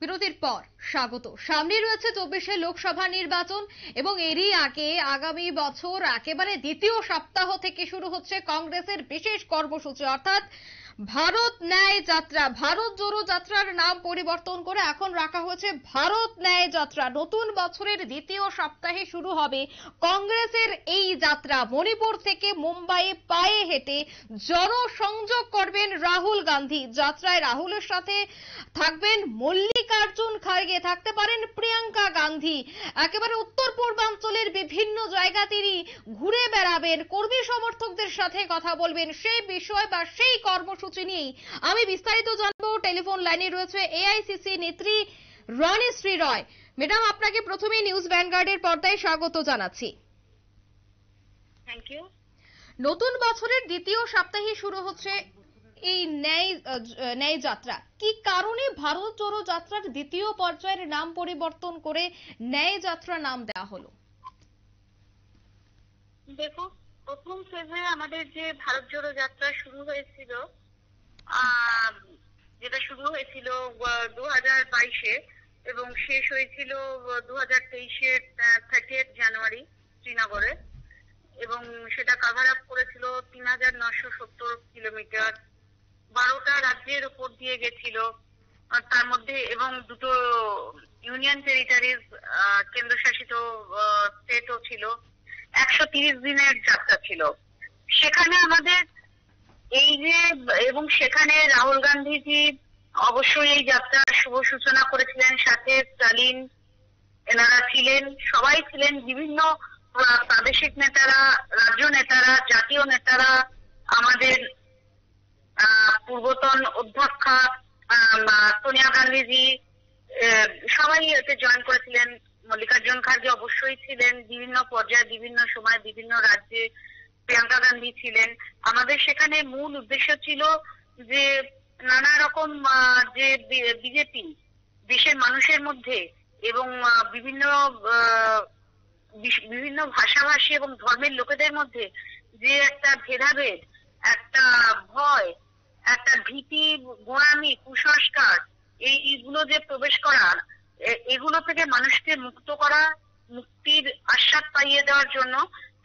বিরতির পর স্বাগত। সামনে রয়েছে 24শে লোকসভা নির্বাচন এবং এরই আগে আগামী বছর একেবারে দ্বিতীয় সপ্তাহ থেকে শুরু হচ্ছে কংগ্রেসের বিশেষ কর্মসূচি, অর্থাৎ ভারত ন্যায় যাত্রা। ভারত জোড়ো যাত্রার নাম পরিবর্তন করে এখন রাখা হয়েছে ভারত ন্যায় যাত্রা। নতুন বছরের দ্বিতীয় সপ্তাহে শুরু হবে কংগ্রেসের এই যাত্রা। মণিপুর থেকে মুম্বাইয়ে পায়ে হেঁটে জনসংযোগ করবেন রাহুল গান্ধী। যাত্রায় রাহুলের সাথে থাকবেন মল্লিকার্জুন খাড়গে, থাকতে পারেন প্রিয়াঙ্কা গান্ধী। একেবারে উত্তর পূর্বাঞ্চলের বিভিন্ন জায়গা তিনি ঘুরে বেড়াবেন, কর্মী সমর্থকদের সাথে কথা বলবেন। সেই বিষয় বা সেই কর্মসূচি নিয়েই আমি বিস্তারিত জানবো। টেলিফোন লাইনে রয়েছে এআইসিসি নেত্রী রণশ্রী রয়। ম্যাডাম, আপনাকে প্রথমেই নিউজ ভ্যানগার্ডের পর্দায় স্বাগত জানাচ্ছি। Thank you. নতুন বছরের দ্বিতীয় সপ্তাহে শুরু হচ্ছে এই ন্যায় যাত্রা। কি কারণে ভারত জোড়ো যাত্রার দ্বিতীয় পর্যায়ের নাম পরিবর্তন করে ন্যায় যাত্রা নাম দেওয়া হলো? দেখো, প্রথম ফেজে আমাদের যে ভারত জোড়ো যাত্রা শুরু হয়েছিল, যেটা শুরু হয়েছিল 2022-এ এবং শেষ হয়েছিল 2023-এর 30 জানুয়ারি শ্রীনগরে, এবং সেটা কাভার আপ করেছিল 3970 কিলোমিটার, 12টা রাজ্যের উপর দিয়ে গেছিল তার মধ্যে, এবং দুটো ইউনিয়ন টেরিটরিজ কেন্দ্রশাসিত স্টেটও ছিল। 130 দিনের যাত্রা ছিল। সেখানে আমাদের এই যে, এবং সেখানে রাহুল গান্ধীজি অবশ্যই এই যাত্রার শুভ সূচনা করেছিলেন, সাথে স্টালিন এনারা ছিলেন, সবাই ছিলেন, বিভিন্ন প্রাদেশিক নেতারা, রাজ্য নেতারা, জাতীয় নেতারা, আমাদের পূর্বতন অধ্যক্ষা সোনিয়া গান্ধীজি, সবাই এতে জয়েন করেছিলেন। মল্লিকার্জুন খাড়গে অবশ্যই ছিলেন, বিভিন্ন পর্যায়ে, বিভিন্ন সময়, বিভিন্ন রাজ্যে প্রিয়াঙ্কা গান্ধী ছিলেন। আমাদের সেখানে মূল উদ্দেশ্য ছিল যে নানা রকম যে বিজেপি দেশের মানুষের মধ্যে এবং বিভিন্ন বিভিন্ন ভাষাভাষী এবং ধর্মের লোকেদের মধ্যে যে একটা ভেদাভেদ, একটা ভয়, একটা ভীতি, গোঁড়ামি, কুসংস্কার, এইগুলো যে প্রবেশ করা, এগুলো থেকে মানুষকে মুক্ত করা, মুক্তির আশ্বাস পাইয়ে দেওয়ার জন্য,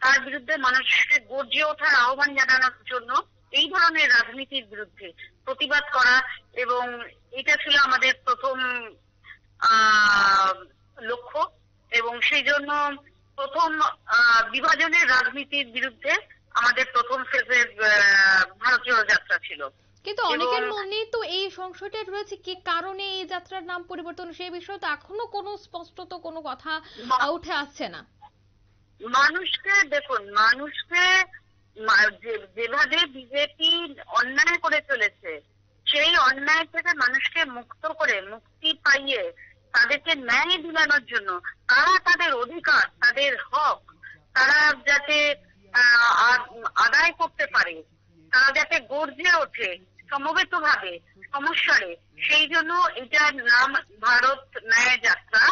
তার বিরুদ্ধে মানুষকে গর্জে ওঠার আহ্বান জানানোর জন্য, এই ধরনের রাজনীতির বিরুদ্ধে প্রতিবাদ করা, এবং এটা ছিল আমাদের প্রথম লক্ষ্য। এবং সেই জন্য প্রথম বিভাজনের রাজনীতির বিরুদ্ধে আমাদের প্রথম ফেজের ভারত জোড়ো যাত্রা ছিল। কিন্তু অনেকের মনেই তো এই সংশয়টা রয়েছে, কি কারণে এই যাত্রার নাম পরিবর্তন, সেই বিষয়ে তো এখনো কোনো স্পষ্টত কোনো কথা উঠে আসছে না। মানুষকে দেখুন, মানুষকে যেভাবে বিজেপি অন্যায় করে চলেছে, সেই অন্যায় থেকে মানুষকে মুক্ত করে, মুক্তি পাইয়ে তাদেরকে ন্যায় দিলানোর জন্য, তারা তাদের অধিকার, তাদের হক তারা যাতে আদায় করতে পারে, তারা যাতে গর্জে ওঠে সমবেত ভাবে, সমস্যারে, সেই জন্য এটার নাম ভারত ন্যায় যাত্রা।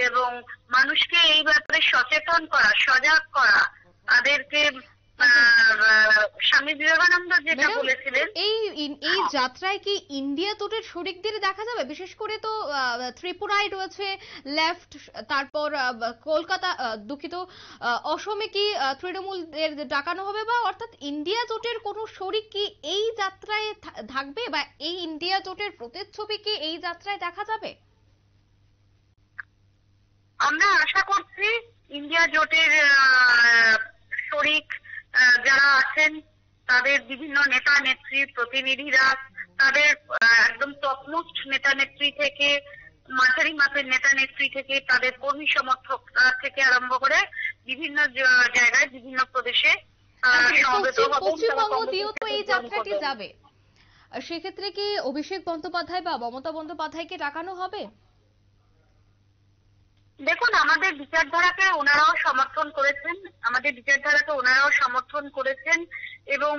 এবং মানুষকে এই ব্যাপারে সচেতন করা, সজাগ করা, তাদেরকে স্বামী বিবেকানন্দ যেটা বলেছিলেন। এই যাত্রায় কি ইন্ডিয়া জোটের শরিকদের দেখা যাবে? বিশেষ করে তো ত্রিপুরায় রয়েছে লেফট, তারপর কলকাতা, দুঃখিত, অসমে কি তৃণমূলের ডাকানো হবে, বা অর্থাৎ ইন্ডিয়া জোটের কোনো শরিক কি এই যাত্রায় থাকবে, বা এই ইন্ডিয়া জোটের প্রতিচ্ছবি কি এই যাত্রায় দেখা যাবে? আমরা আশা করছি ইন্ডিয়া জোটের শরিক যারা আছেন, তাদের বিভিন্ন নেতা নেত্রী, প্রতিনিধিরা, তাদের একদম টপমোস্ট নেতা নেত্রী থেকে মাঝারি মাপের নেতা নেত্রী থেকে, তাদের কর্মী সমর্থক থেকে আরম্ভ করে বিভিন্ন জায়গায়, বিভিন্ন প্রদেশে পশ্চিমবঙ্গ দিয়েও তো এই যাত্রাটি যাবে। সেক্ষেত্রে কি অভিষেক বন্দ্যোপাধ্যায় বা মমতা বন্দ্যোপাধ্যায়কে ডাকানো হবে? দেখুন, আমাদের বিচারধারাকে ওনারাও সমর্থন করেছেন, আমাদের বিচারধারাকে ওনারাও সমর্থন করেছেন, এবং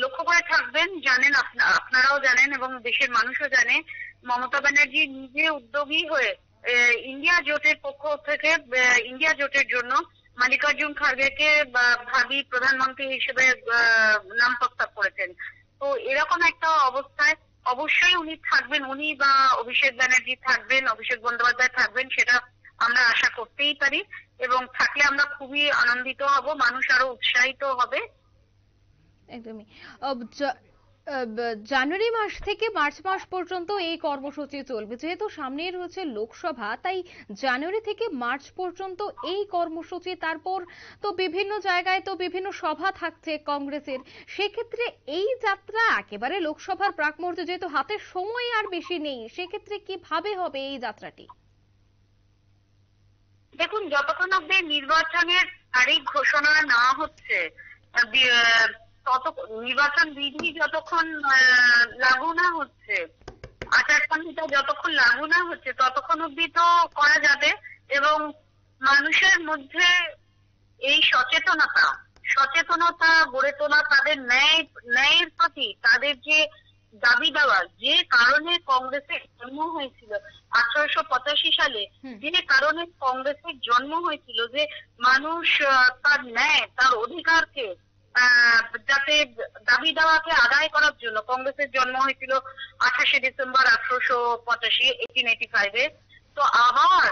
লক্ষ্য করে থাকবেন, জানেন, আপনারাও জানেন এবং দেশের মানুষও জানে, মমতা ব্যানার্জি নিজে উদ্যোগী হয়ে ইন্ডিয়া জোটের পক্ষ থেকে, ইন্ডিয়া জোটের জন্য মল্লিকার্জুন খাড়গেকে ভাবি প্রধানমন্ত্রী হিসেবে নাম প্রস্তাব করেছেন। তো এরকম একটা অবস্থায় অবশ্যই উনি থাকবেন, উনি বা অভিষেক ব্যানার্জি থাকবেন, অভিষেক বন্দ্যোপাধ্যায় থাকবেন, সেটা আমরা আশা করতেই পারি। এবং থাকলে আমরা খুবই আনন্দিত হব, মানুষ আরো উৎসাহিত হবে। একদমই। জানুয়ারি মাস থেকে মার্চ মাস পর্যন্ত এই কর্মসূচি চলবে। যেহেতু সামনেই রয়েছে লোকসভা, তাই জানুয়ারি থেকে মার্চ পর্যন্ত এই কর্মসূচি। তারপর তো বিভিন্ন জায়গায় তো বিভিন্ন সভা থাকছে কংগ্রেসের। সেক্ষেত্রে এই যাত্রা একেবারে লোকসভার প্রাক মুহূর্তে, যেহেতু হাতে সময় আর বেশি নেই, সেক্ষেত্রে কিভাবে হবে এই যাত্রাটি? দেখুন, যতক্ষণ অব্দি নির্বাচনের তারিখ ঘোষণা না হচ্ছে, তত নির্বাচন বিধি যতক্ষণ লাগু না হচ্ছে, আচার সংহিতা যতক্ষণ লাগু না হচ্ছে, ততক্ষণ অব্দি তো করা যাবে। এবং মানুষের মধ্যে এই সচেতনতা গড়ে তোলা, তাদের ন্যায়ের প্রতি তাদের যে দাবি দেওয়া, যে কারণে কংগ্রেসের জন্ম হয়েছিল 1885 সালে, যে কারণে কংগ্রেসের জন্ম হয়েছিল, যে মানুষ তার ন্যায়, তার অধিকারকে যাতে দাবি দেওয়াকে আদায় করার জন্য কংগ্রেসের জন্ম হয়েছিল 28 ডিসেম্বর 1885-এ। তো আবার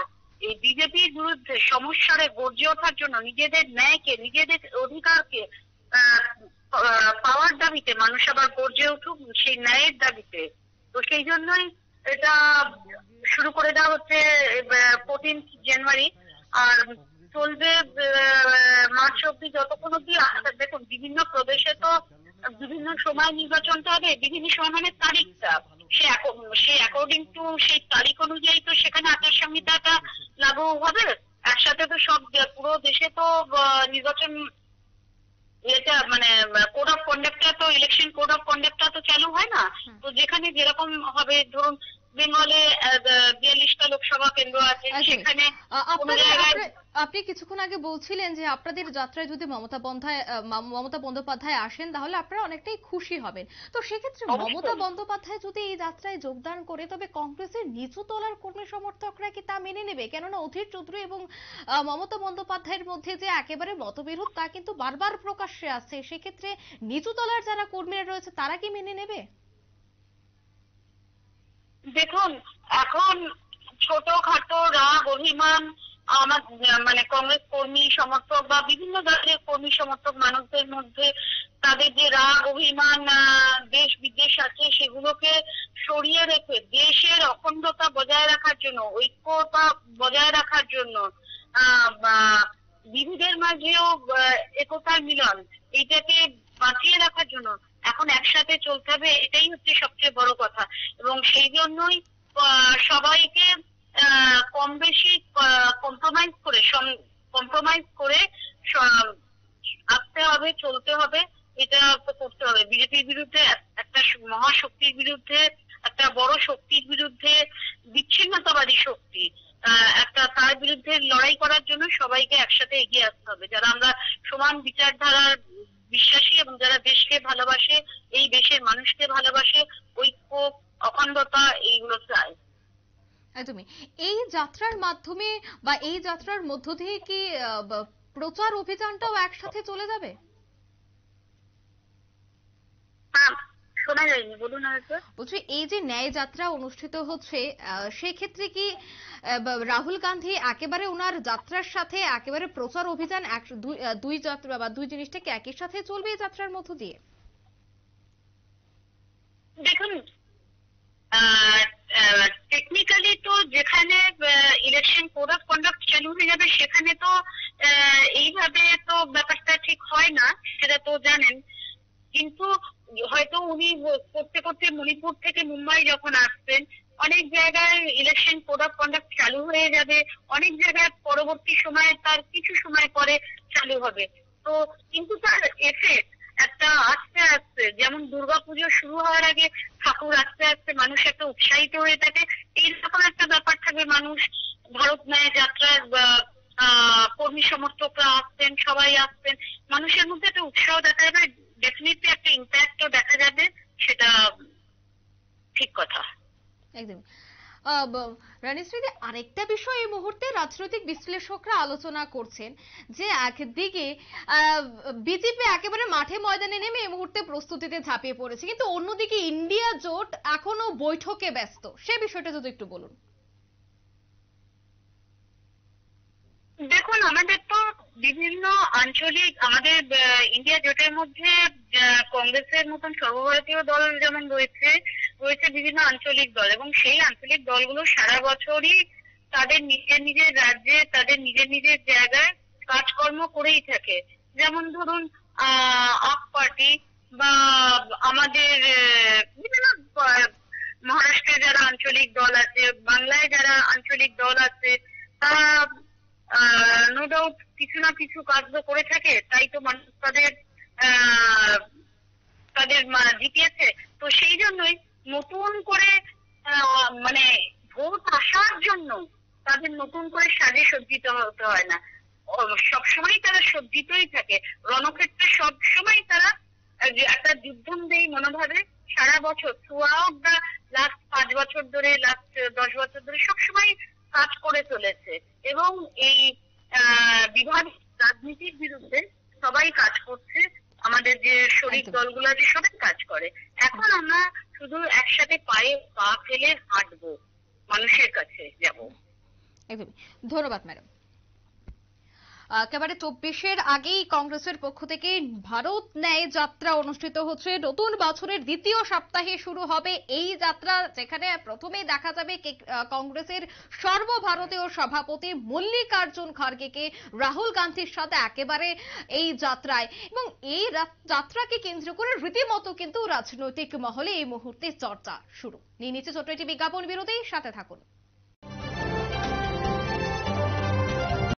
এই বিজেপির বিরুদ্ধে সমস্যারে গর্জে ওঠার জন্য, নিজেদের ন্যায়কে, নিজেদের অধিকারকে পাওয়ার দাবিতে মানুষ আবার গর্জে উঠুক সেই ন্যায়ের দাবিতে। তো সেই জন্যই এটা শুরু করে দেওয়া হচ্ছে 14 জানুয়ারি, আর চলবে মার্চ অব্দি, যতক্ষণ অব্দি। দেখুন, বিভিন্ন প্রদেশে তো বিভিন্ন সময় নির্বাচনটা হবে, বিভিন্ন সময় মানে তারিখটা, সে অ্যাকর্ডিং টু সেই তারিখ অনুযায়ী তো সেখানে আচার সংহিতাটা লাগু হবে। একসাথে তো সব পুরো দেশে তো নির্বাচন, এটা মানে কোড অফ কন্ডাক্টটা তো, ইলেকশন কোড অফ কন্ডাক্টটা তো চালু হয় না। তো যেখানে যেরকম হবে, ধরুন বেঙ্গলে 42টা লোকসভা কেন্দ্র আছে, সেখানে কোনো জায়গায়। আপনি কিছুক্ষণ আগে বলছিলেন যে আপনাদের যাত্রায় যদি মমতা বন্দ্যোপাধ্যায় আসেন, তাহলে আপনারা অনেকটাই খুশি হবেন। তো সেক্ষেত্রে মমতা বন্দ্যোপাধ্যায় যদি এই যাত্রায় যোগদান করে, তবে কংগ্রেসের নিচু তলার কর্মী সমর্থকরা কি তা মেনে নেবে? কেননা অধীর চৌধুরী এবং মমতা বন্দ্যোপাধ্যায়ের মধ্যে যে একেবারে মতবিরোধ, তা কিন্তু বারবার প্রকাশ্যে আসছে। সেক্ষেত্রে নিচু তলার যারা কর্মীরা রয়েছে, তারা কি মেনে নেবে? দেখুন, এখন ছোটখাটো রাগ অভিমান আমার মানে কংগ্রেস কর্মী সমর্থক বা বিভিন্ন দলের কর্মী সমর্থক মানুষদের মধ্যে, তাদের যে রাগ অভিমান, দেশ বিদেশ আছে, সেগুলোকে সরিয়ে রেখে দেশের অখণ্ডতা বজায় রাখার জন্য, ঐক্যতা বজায় রাখার জন্য, বিবিধের মাঝেও একতার মিলন, এইটাকে বাঁচিয়ে রাখার জন্য এখন একসাথে চলতে হবে। এটাই হচ্ছে সবচেয়ে বড় কথা। এবং সেই জন্যই সবাইকে কম বেশি কম্প্রোমাইজ করে আসতে হবে, চলতে হবে। এটা তো করতে হবে। বিজেপির বিরুদ্ধে, একটা মহাশক্তির বিরুদ্ধে, একটা বড় শক্তির বিরুদ্ধে, বিচ্ছিন্নতাবাদী শক্তি, একটা তার বিরুদ্ধে লড়াই করার জন্য সবাইকে একসাথে এগিয়ে আসতে হবে। যারা আমরা সমান বিচারধারার বিশ্বাসী এবং যারা দেশকে ভালোবাসে, এই দেশের মানুষকে ভালোবাসে, ঐক্য, অখণ্ডতা, এইগুলো চায়। একদমই। এই যাত্রার মাধ্যমে বা এই যাত্রার মধ্য দিয়ে কি প্রচার অভিযানটাও একসাথে চলে যাবে? হ্যাঁ, শোনা যায়নি, বলুন আরেকবার। বলছি, এই যে ন্যায় যাত্রা অনুষ্ঠিত হচ্ছে, সেক্ষেত্রে কি রাহুল গান্ধী একেবারে ওনার যাত্রার সাথে একেবারে প্রচার অভিযান দুই যাত্রা বা দুই জিনিসটা কি একই সাথে চলবে এই যাত্রার মধ্য দিয়ে? দেখুন, টেকনিক্যালি তো যেখানে ইলেকশন কোড অফ কন্ডাক্ট চালু হয়ে যাবে, সেখানে তো এইভাবে তো ব্যাপারটা ঠিক হয় না, সেটা তো জানেন। কিন্তু হয়তো উনি করতে করতে মণিপুর থেকে মুম্বাই যখন আসবেন, অনেক জায়গায় ইলেকশন কোড অফ কন্ডাক্ট চালু হয়ে যাবে, অনেক জায়গায় পরবর্তী সময়ে, তার কিছু সময় পরে চালু হবে। তো কিন্তু তার এফেক্ট একটা আস্তে আস্তে, যেমন দুর্গাপুজো শুরু হওয়ার আগে ঠাকুর আস্তে আস্তে মানুষ একটা উৎসাহিত হয়ে থাকে, এইরকম একটা ব্যাপার থাকবে। মানুষ ভারত ন্যায় যাত্রার কর্মী সমর্থকরা আসছেন, সবাই আসছেন, মানুষের মধ্যে একটা উৎসাহ দেখা যাবে, ডেফিনেটলি একটা ইম্প্যাক্টও দেখা যাবে, সেটা ঠিক কথা। একদম। রানীশ্রীদি, আরেকটা বিষয় এই মুহূর্তে রাজনৈতিক বিশ্লেষকরা আলোচনা করছেন যে একদিকে বিজেপি একেবারে মাঠে ময়দানে নেমে এই মুহূর্তে প্রস্তুতিতে ঝাঁপিয়ে পড়েছে, কিন্তু অন্যদিকে ইন্ডিয়া জোট এখনো বৈঠকে ব্যস্ত। সে বিষয়টা যদি একটু বলুন। দেখুন, আমাদের তো বিভিন্ন আঞ্চলিক আমাদের ইন্ডিয়া জোটের মধ্যে কংগ্রেসের মতন সর্বভারতীয় দল যেমন রয়েছে, রয়েছে বিভিন্ন আঞ্চলিক দল, এবং সেই আঞ্চলিক দলগুলো সারা বছরই তাদের নিজের নিজের রাজ্যে তাদের নিজের নিজের জায়গায় কাজকর্ম করেই থাকে। যেমন ধরুন আপ পার্টি বা আমাদের বিভিন্ন মহারাষ্ট্রে যারা আঞ্চলিক দল আছে, বাংলায় যারা আঞ্চলিক দল আছে, তারা নো ডাউট কিছু না কিছু কাজ তো করে থাকে, তাই তো মানুষ তাদের আহ, তাদের জিতিয়েছে। তো সেই জন্যই নতুন করে মানে ভোট আসার জন্য তাদের নতুন করে সাজে সজ্জিত হতে হয় না, সবসময় তারা সজ্জিতই থাকে। রণক্ষেত্রে সবসময় তারা একটা যুদ্ধন্দেহী মনোভাবে সারা বছর থ্রু আউট দা লাস্ট 5 বছর ধরে, লাস্ট 10 বছর ধরে সবসময় কাজ করে চলেছে। এবং এই বিভাগ রাজনীতির বিরুদ্ধে সবাই কাজ করছে, আমাদের যে শরিক দলগুলো আছে সবাই কাজ করে। এখন আমরা শুধু একসাথে পায়ে পা ফেলে হাঁটবো, মানুষের কাছে যাব। একদমই। ধন্যবাদ ম্যাডাম। একেবারে 24-এর আগেই কংগ্রেসের পক্ষ থেকে ভারত ন্যায় যাত্রা অনুষ্ঠিত হচ্ছে। নতুন বছরের দ্বিতীয় সপ্তাহে শুরু হবে এই যাত্রা, যেখানে প্রথমেই দেখা যাবে কংগ্রেসের সর্বভারতীয় সভাপতি মল্লিকার্জুন খার্গেকে রাহুল গান্ধীর সাথে একেবারে এই যাত্রায়, এবং এই যাত্রাকে কেন্দ্র করে রীতিমতো কিন্তু রাজনৈতিক মহলে এই মুহূর্তে চর্চা শুরু। নিয়ে নিচ্ছে ছোট্ট একটি বিজ্ঞাপন বিরতি, সাথে থাকুন।